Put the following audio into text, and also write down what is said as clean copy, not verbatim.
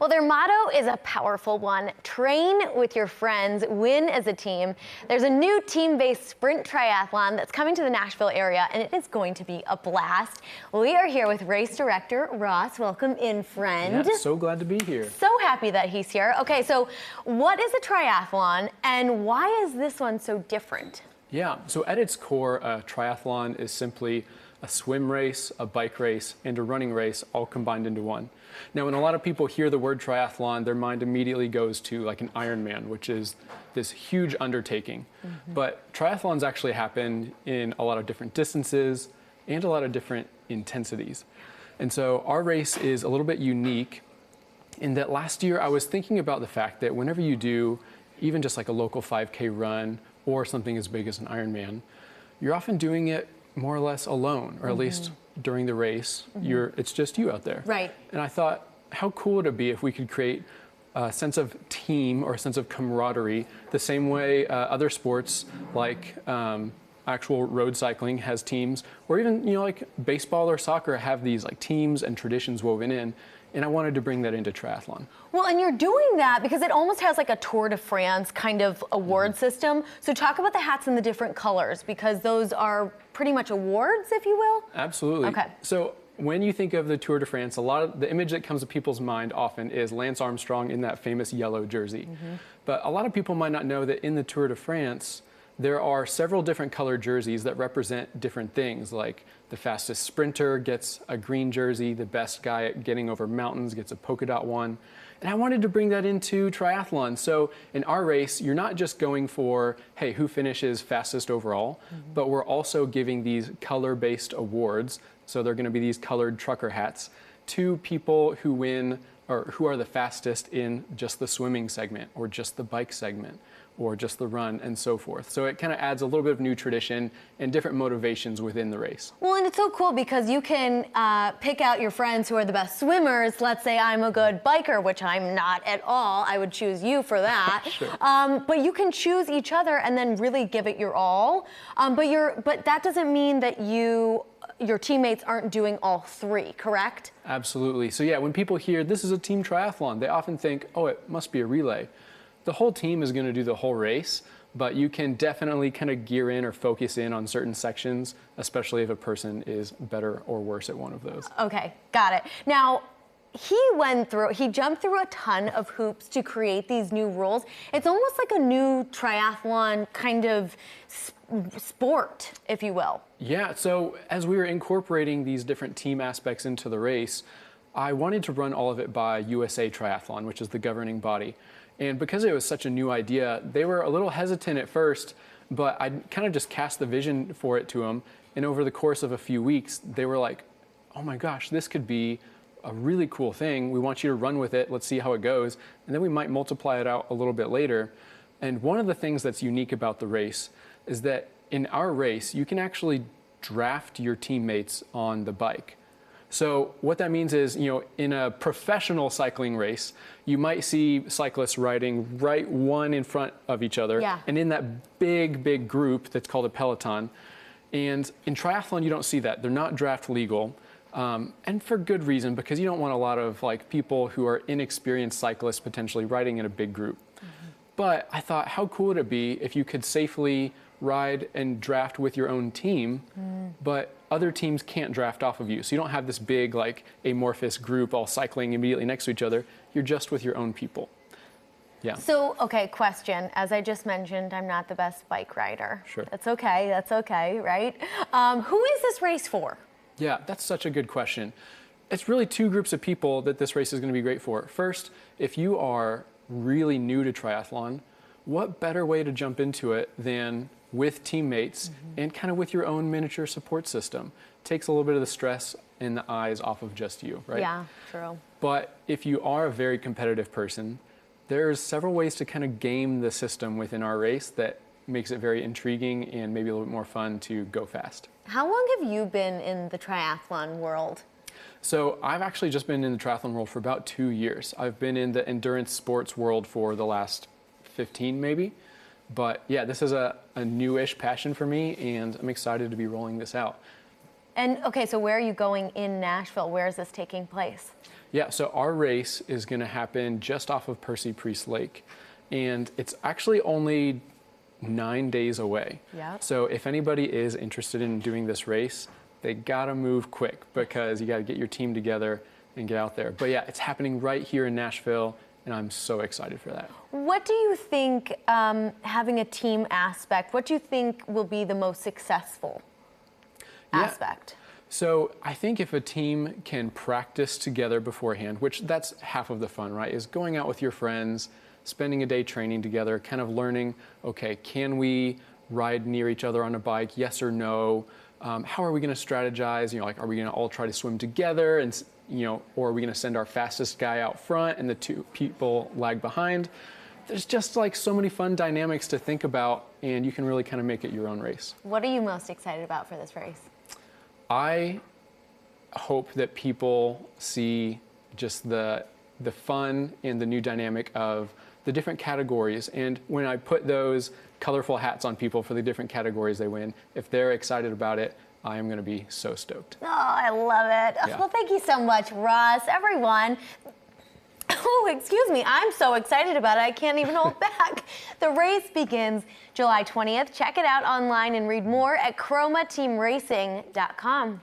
Well, their motto is a powerful one: train with your friends, win as a team. There's a new team-based sprint triathlon that's coming to the Nashville area, and it is going to be a blast. We are here with race director Ross. Welcome in, friend. Yeah, so glad to be here. So happy that he's here. Okay, so what is a triathlon, and why is this one so different? Yeah, so at its core, a triathlon is simply a swim race, a bike race, and a running race all combined into one. Now, when a lot of people hear the word triathlon, their mind immediately goes to like an Ironman, which is this huge undertaking. But triathlons actually happen in a lot of different distances and a lot of different intensities. And so our race is a little bit unique in that last year I was thinking about the fact that whenever you do even just like a local 5K run or something as big as an Ironman, you're often doing it more or less alone, or at least during the race, it's just you out there. Right. And I thought, how cool would it be if we could create a sense of team or a sense of camaraderie the same way other sports like actual road cycling has teams, or even like baseball or soccer have these like teams and traditions woven in. And I wanted to bring that into triathlon. Well, and you're doing that because it almost has like a Tour de France kind of award system. So talk about the hats and the different colors, because those are pretty much awards, if you will. Absolutely. Okay. So when you think of the Tour de France, a lot of the image that comes to people's mind often is Lance Armstrong in that famous yellow jersey. But a lot of people might not know that in the Tour de France, there are several different colored jerseys that represent different things, like the fastest sprinter gets a green jersey, the best guy at getting over mountains gets a polka dot one. And I wanted to bring that into triathlon. So in our race, you're not just going for, hey, who finishes fastest overall, but we're also giving these color-based awards. So they're gonna be these colored trucker hats to people who win or who are the fastest in just the swimming segment or just the bike segment or just the run and so forth. So it kind of adds a little bit of new tradition and different motivations within the race. Well, and it's so cool because you can pick out your friends who are the best swimmers. Let's say I'm a good biker, which I'm not at all. I would choose you for that. Sure. But you can choose each other and then really give it your all. But that doesn't mean that your teammates aren't doing all three, correct? Absolutely. So yeah, when people hear this is a team triathlon, they often think, oh, it must be a relay. The whole team is going to do the whole race, but you can definitely kind of gear in or focus in on certain sections, especially if a person is better or worse at one of those. Okay, got it. Now, he jumped through a ton of hoops to create these new rules. It's almost like a new triathlon kind of sport, if you will. Yeah, so as we were incorporating these different team aspects into the race, I wanted to run all of it by USA Triathlon, which is the governing body. And because it was such a new idea, they were a little hesitant at first, but I kind of just cast the vision for it to them. And over the course of a few weeks, they were like, oh my gosh, this could be a really cool thing. We want you to run with it. Let's see how it goes. And then we might multiply it out a little bit later. And one of the things that's unique about the race is that in our race, you can actually draft your teammates on the bike. So what that means is, in a professional cycling race, you might see cyclists riding right one in front of each other. Yeah. And in that big group that's called a peloton. And in triathlon, you don't see that. They're not draft legal. And for good reason, because you don't want a lot of people who are inexperienced cyclists potentially riding in a big group. But I thought, how cool would it be if you could safely ride and draft with your own team, but other teams can't draft off of you. So you don't have this big amorphous group all cycling immediately next to each other. You're just with your own people. Yeah. So, okay, question. As I just mentioned, I'm not the best bike rider. Sure. That's okay, right? Who is this race for? Yeah, that's such a good question. It's really two groups of people that this race is going to be great for. First, if you are really new to triathlon, what better way to jump into it than with teammates and kind of with your own miniature support system? Takes a little bit of the stress and the eyes off of just you, right? Yeah, true. But if you are a very competitive person, there's several ways to kind of game the system within our race that makes it very intriguing and maybe a little bit more fun to go fast. How long have you been in the triathlon world? So I've actually just been in the triathlon world for about 2 years. I've been in the endurance sports world for the last 15 maybe. But yeah, this is a newish passion for me, and I'm excited to be rolling this out. And okay, so where are you going in Nashville? Where is this taking place? Yeah, so our race is going to happen just off of Percy Priest Lake, and it's actually only 9 days away. Yeah. So if anybody is interested in doing this race, they gotta move quick because you gotta get your team together and get out there. But yeah, it's happening right here in Nashville, and I'm so excited for that. What do you think, having a team aspect, what do you think will be the most successful aspect? So I think if a team can practice together beforehand, which that's half of the fun, right, is going out with your friends, spending a day training together, kind of learning, okay, can we ride near each other on a bike, yes or no? How are we going to strategize? You know, like, are we going to all try to swim together, and or are we going to send our fastest guy out front and the 2 people lag behind? There's just like so many fun dynamics to think about, and you can really kind of make it your own race. What are you most excited about for this race? I hope that people see just the fun and the new dynamic of the different categories. And when I put those colorful hats on people for the different categories they win, if they're excited about it, I am going to be so stoked. Oh, I love it. Yeah. Well, thank you so much, Ross. Everyone. Oh, excuse me. I'm so excited about it. I can't even hold back. The race begins July 20th. Check it out online and read more at chromateamracing.com.